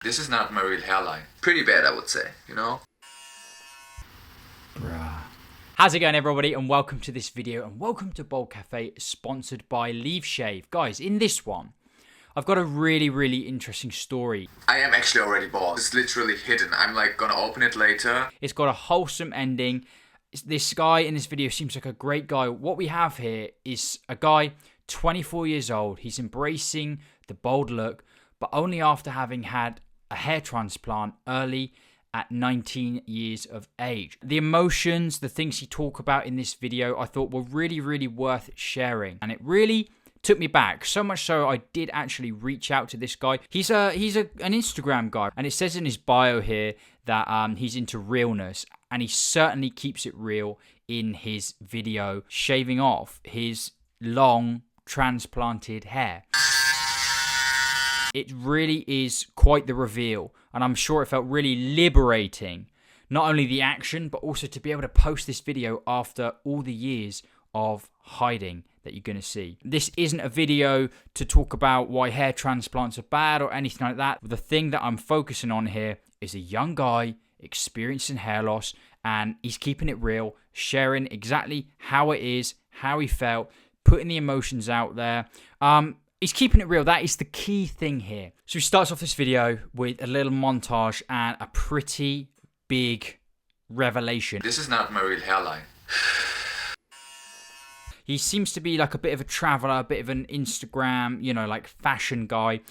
This is not my real hairline. Pretty bad, I would say, you know? Bruh. How's it going, everybody, and welcome to this video, and welcome to Baldcafe, sponsored by Leave Shave. Guys, in this one, I've got a really interesting story. I am actually already bald. It's literally hidden. I'm like gonna open it later. It's got a wholesome ending. This guy in this video seems like a great guy. What we have here is a guy, 24 years old. He's embracing the bald look, but only after having had a hair transplant early at 19 years of age. The emotions, the things he talked about in this video, I thought were really worth sharing. And it really took me back, so much so I did actually reach out to this guy. He's an Instagram guy, and it says in his bio here that he's into realness, and he certainly keeps it real in his video, shaving off his long transplanted hair. It really is quite the reveal, and I'm sure it felt really liberating. Not only the action, but also to be able to post this video after all the years of hiding that you're going to see. This isn't a video to talk about why hair transplants are bad or anything like that. The thing that I'm focusing on here is a young guy experiencing hair loss, and he's keeping it real, sharing exactly how it is, how he felt, putting the emotions out there. He's keeping it real. That is the key thing here. So he starts off this video with a little montage and a pretty big revelation. This is not my real hairline. He seems to be like a bit of a traveler, a bit of an Instagram, like fashion guy.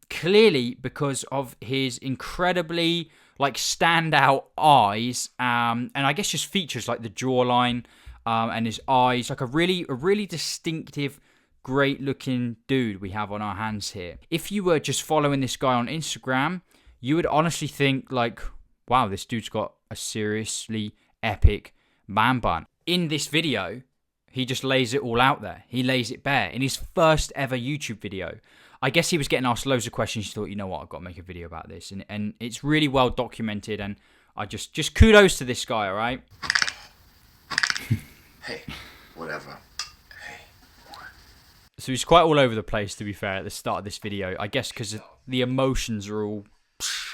Clearly because of his incredibly like standout eyes, and I guess just features like the jawline and his eyes, like a really distinctive, great looking dude we have on our hands here. If you were just following this guy on Instagram, you would honestly think like, wow, this dude's got a seriously epic man bun. In this video, he just lays it all out there. He lays it bare in his first ever YouTube video. I guess he was getting asked loads of questions. He thought, you know what, I've got to make a video about this. And it's really well documented, and I just kudos to this guy, all right? Hey, whatever. So he's quite all over the place, to be fair, at the start of this video. I guess because the emotions are all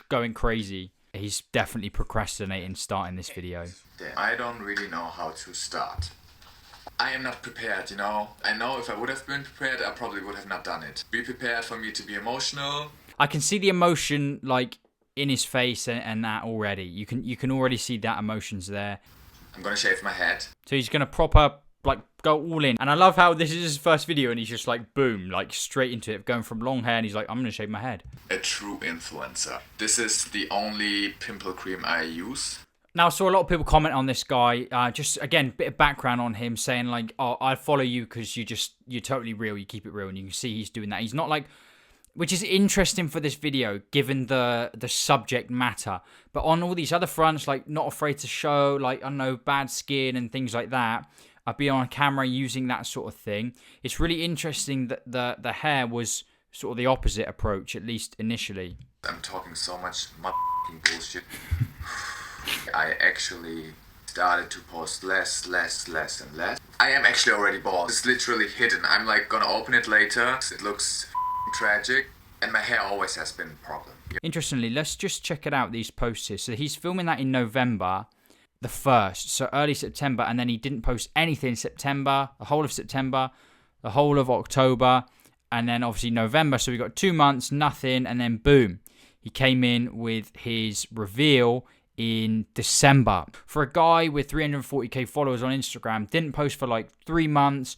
going crazy. He's definitely procrastinating starting this video. I don't really know how to start. I am not prepared, you know. I know if I would have been prepared, I probably would have not done it. Be prepared for me to be emotional. I can see the emotion like in his face and that already. You can already see that emotion's there. I'm gonna shave my head. So he's gonna proper like go all in. And I love how this is his first video and he's just like boom, like straight into it, going from long hair, and he's like, I'm gonna shave my head. A true influencer. This is the only pimple cream I use. Now, I saw a lot of people comment on this guy. Just again, bit of background on him, saying like, "Oh, I follow you because you're totally real. You keep it real," and you can see he's doing that. He's not like, which is interesting for this video, given the subject matter. But on all these other fronts, like not afraid to show, like I don't know, bad skin and things like that. I'd be on camera using that sort of thing. It's really interesting that the hair was sort of the opposite approach, at least initially. I'm talking so much bullshit. I actually started to post less and less. I am actually already bald. It's literally hidden. I'm like gonna open it later. It looks tragic, and my hair always has been a problem. Interestingly, let's just check it out, these posts here. So he's filming that in November the 1st, so early September, and then he didn't post anything in September, the whole of September, the whole of October, and then obviously November. So we got 2 months, nothing, and then boom, he came in with his reveal in December. For a guy with 340k followers on Instagram, didn't post for like 3 months.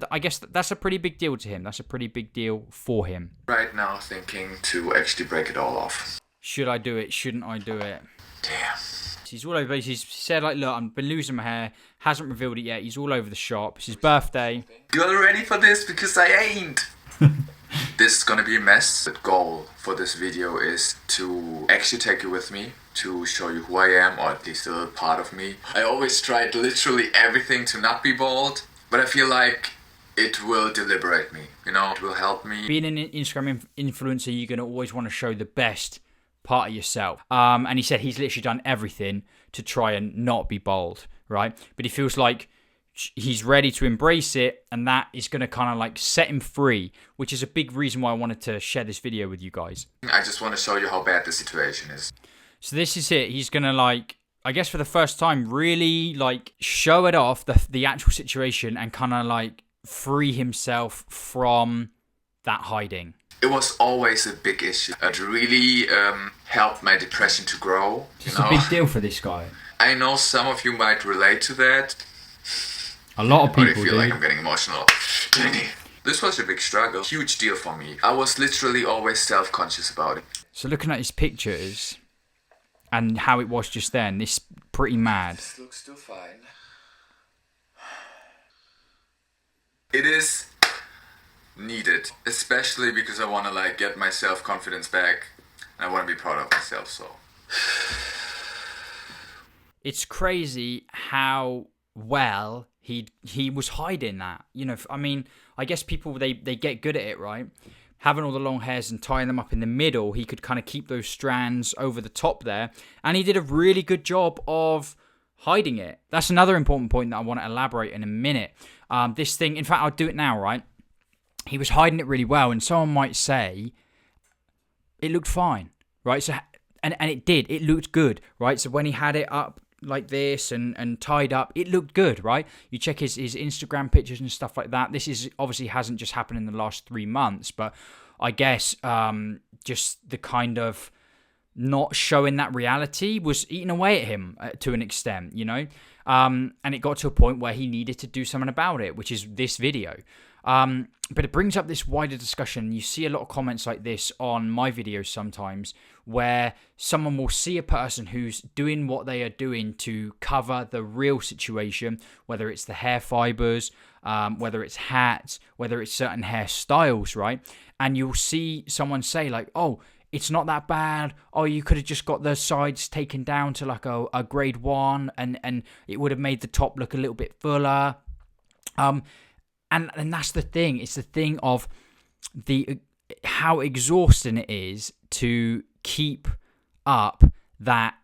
I guess that's a pretty big deal to him. That's a pretty big deal for him. Right now thinking to actually break it all off. Should I do it? Shouldn't I do it? Damn. He's all over. He's said like, look, I've been losing my hair. Hasn't revealed it yet. He's all over the shop. It's his birthday. You're ready for this? Because I ain't. This is gonna be a mess. The goal for this video is to actually take you with me, to show you who I am, or at least a little part of me. I always tried literally everything to not be bald, but I feel like it will deliberate me, it will help me. Being an Instagram influencer, you're gonna always want to show the best part of yourself. And he said he's literally done everything to try and not be bald, right? But he feels like he's ready to embrace it, and that is going to kind of like set him free, which is a big reason why I wanted to share this video with you guys. I just want to show you how bad the situation is. So this is it. He's going to like, I guess for the first time, really like show it off, the actual situation, and kind of like free himself from that hiding. It was always a big issue. It really helped my depression to grow. It's a big deal for this guy. I know some of you might relate to that. A lot of people I feel like I'm getting emotional. This was a big struggle, huge deal for me. I was literally always self-conscious about it. So looking at his pictures and how it was just then, this pretty mad. This looks still fine. It is needed, especially because I want to like get my self-confidence back and I want to be proud of myself. So it's crazy how well he was hiding that. You know, I mean, I guess people they get good at it, right? Having all the long hairs and tying them up in the middle, he could kind of keep those strands over the top there, and he did a really good job of hiding it. That's another important point that I want to elaborate in a minute. This thing, in fact, I'll do it now, right? He was hiding it really well, and someone might say it looked fine, right? So, and it did. It looked good, right? So when he had it up like this and tied up, it looked good, right? You check his Instagram pictures and stuff like that. This is obviously hasn't just happened in the last 3 months, but I guess just the kind of not showing that reality was eating away at him to an extent, you know? And it got to a point where he needed to do something about it, which is this video. But it brings up this wider discussion. You see a lot of comments like this on my videos sometimes, where someone will see a person who's doing what they are doing to cover the real situation, whether it's the hair fibers, whether it's hats, whether it's certain hairstyles, right? And you'll see someone say like, oh, it's not that bad. Oh, you could have just got the sides taken down to like a grade 1 and it would have made the top look a little bit fuller. And that's the thing. It's the thing of how exhausting it is to keep up that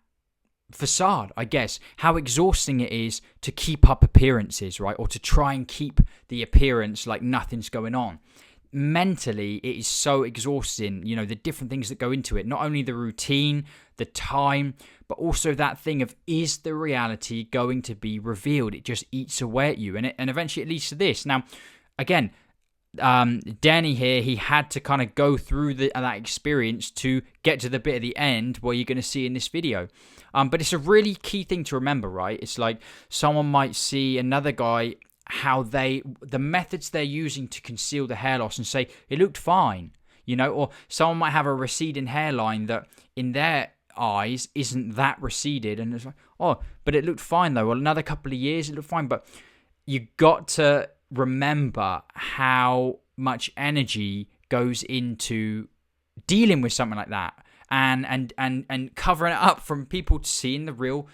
facade, I guess. How exhausting it is to keep up appearances, right? Or to try and keep the appearance like nothing's going on. Mentally, it is so exhausting, you know, the different things that go into it. Not only the routine, the time, but also that thing of, is the reality going to be revealed? It just eats away at you, and eventually it leads to this. Now, again, Danny here, he had to kind of go through that experience to get to the bit at the end where you're going to see in this video. But it's a really key thing to remember, right? It's like someone might see another guy, how the methods they're using to conceal the hair loss and say, it looked fine, you know, or someone might have a receding hairline that in their eyes isn't that receded, and it's like, oh, but it looked fine though. Well, another couple of years it looked fine. But you got to remember how much energy goes into dealing with something like that and covering it up from people seeing the real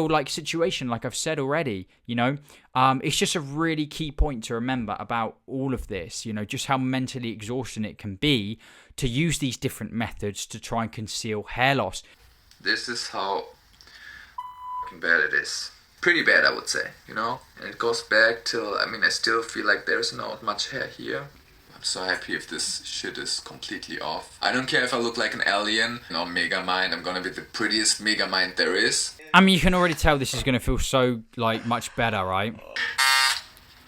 like situation, like I've said already, you know. It's just a really key point to remember about all of this, you know, just how mentally exhausting it can be to use these different methods to try and conceal hair loss. This is how bad it is. Pretty bad, I would say, you know. And it goes back till, I mean, I still feel like there's not much hair here. I'm so happy if this shit is completely off. I don't care if I look like an alien or Megamind. I'm gonna be the prettiest Megamind there is. I mean, you can already tell this is gonna feel so, like, much better, right?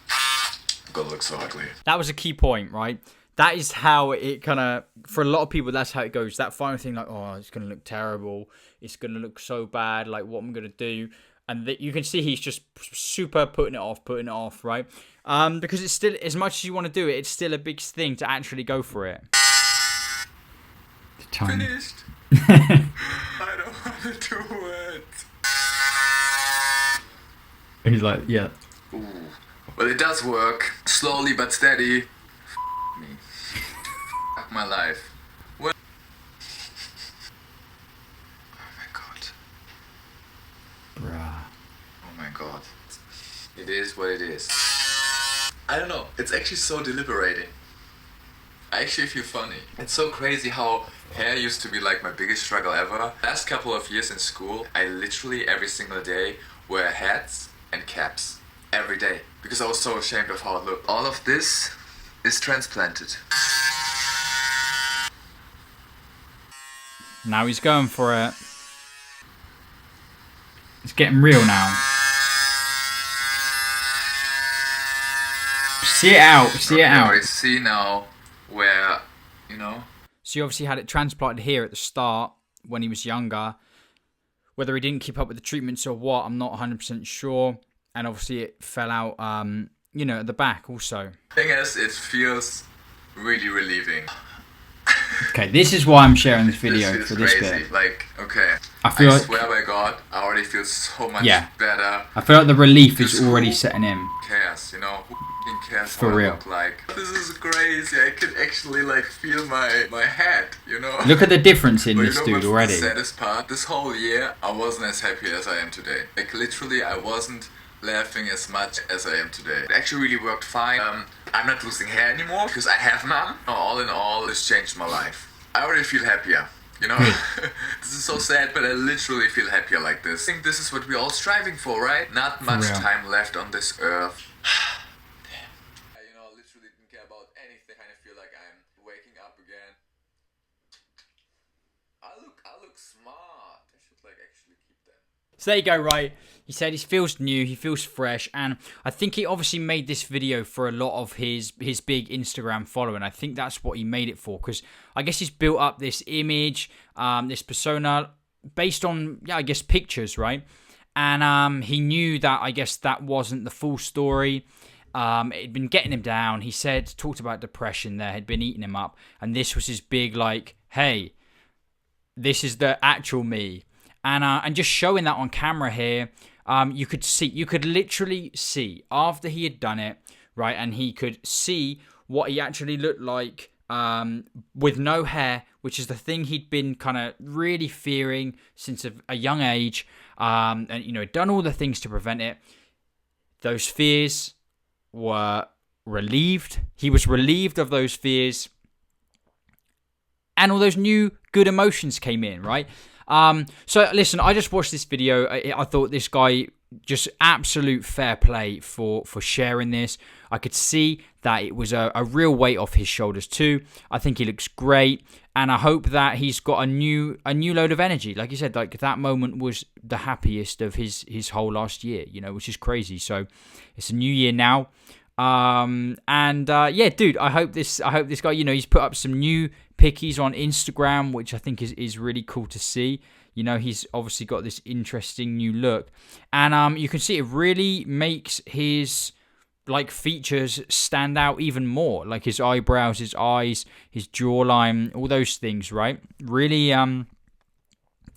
I'm gonna look so ugly. That was a key point, right? That is how it kind of, for a lot of people, that's how it goes. That final thing, like, oh, it's gonna look terrible. It's gonna look so bad. Like, what I'm gonna do. And you can see he's just super putting it off, right? Because it's still, as much as you want to do it, it's still a big thing to actually go for it. Finished. I don't want to do it. He's like, yeah. Ooh. Well, it does work. Slowly but steady. Me. My life. Well. Oh my god. Bruh. Oh my god. It is what it is. I don't know. It's actually so deliberating. I actually feel funny. It's so crazy how hair used to be like my biggest struggle ever. Last couple of years in school, I literally every single day wear hats and caps. every day because I was so ashamed of how it looked. All of this is transplanted. Now he's going for it. It's getting real now. See it out. See it out. I see now where, you know. So he obviously had it transplanted here at the start when he was younger. Whether he didn't keep up with the treatments or what, I'm not 100% sure. And obviously it fell out, you know, at the back also. Thing is, it feels really relieving. Okay, this is why I'm sharing this video this for this crazy. bit. Like, okay, I swear by God, I already feel so much better. I feel like the relief is already setting in. Who cares, you know? Who cares for what real. I look like? This is crazy. I can actually like feel my head, you know? Look at the difference in this you know, dude already. The saddest part, this whole year, I wasn't as happy as I am today. Like literally, I wasn't laughing as much as I am today. It actually really worked fine. I'm not losing hair anymore because I have none. All in all, it's changed my life. I already feel happier, you know? This is so sad, but I literally feel happier like this. I think this is what we're all striving for, right? Not much time left on this earth. You know, I literally didn't care about anything. I kind of feel like I'm waking up again. I look smart. I should like actually keep them. So there you go, right? He said he feels new, he feels fresh, and I think he obviously made this video for a lot of his big Instagram following. I think that's what he made it for, because I guess he's built up this image, this persona, based on, I guess, pictures, right? And he knew that, I guess, that wasn't the full story. It had been getting him down. He talked about depression there, had been eating him up, and this was his big, like, hey, this is the actual me. And just showing that on camera here, you could literally see after he had done it, right? And he could see what he actually looked like with no hair, which is the thing he'd been kind of really fearing since a young age. And, you know, done all the things to prevent it. Those fears were relieved. He was relieved of those fears. And all those new good emotions came in, right? So listen, I just watched this video. I thought this guy, just absolute fair play for sharing this. I could see that it was a real weight off his shoulders too. I think he looks great, and I hope that he's got a new load of energy. Like you said, like that moment was the happiest of his whole last year, you know, which is crazy. So it's a new year now. Yeah, dude, I hope this guy, you know, he's put up some new pickies on Instagram, which I think is really cool to see. You know, he's obviously got this interesting new look, and you can see it really makes his like features stand out even more, like his eyebrows, his eyes, his jawline, all those things, right? Really,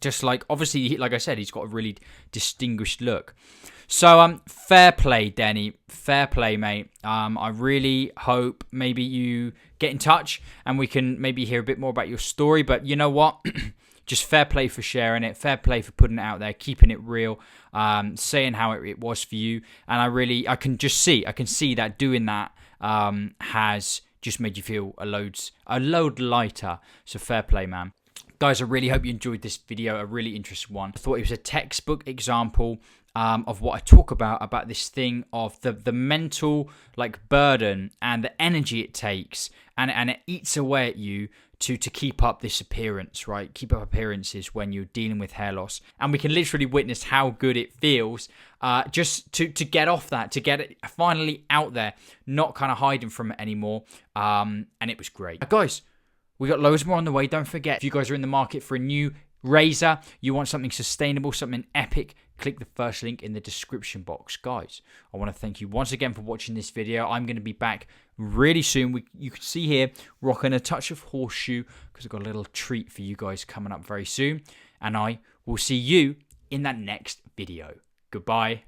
just like, obviously, like I said, he's got a really distinguished look. So, fair play, Denny. Fair play, mate. I really hope maybe you get in touch and we can maybe hear a bit more about your story. But you know what? Just fair play for sharing it. Fair play for putting it out there, keeping it real, saying how it was for you. And I can see that doing that has just made you feel a load lighter. So fair play, man. Guys, I really hope you enjoyed this video, a really interesting one. I thought it was a textbook example of what I talk about this thing of the mental like burden and the energy it takes, and it eats away at you to keep up this appearance, right? Keep up appearances when you're dealing with hair loss. And we can literally witness how good it feels just to get off that, to get it finally out there, not kind of hiding from it anymore. And it was great. Guys, we got loads more on the way. Don't forget, if you guys are in the market for a new razor, you want something sustainable, something epic, click the first link in the description box. Guys, I want to thank you once again for watching this video. I'm going to be back really soon. You can see here, rocking a touch of horseshoe, because I've got a little treat for you guys coming up very soon. And I will see you in that next video. Goodbye.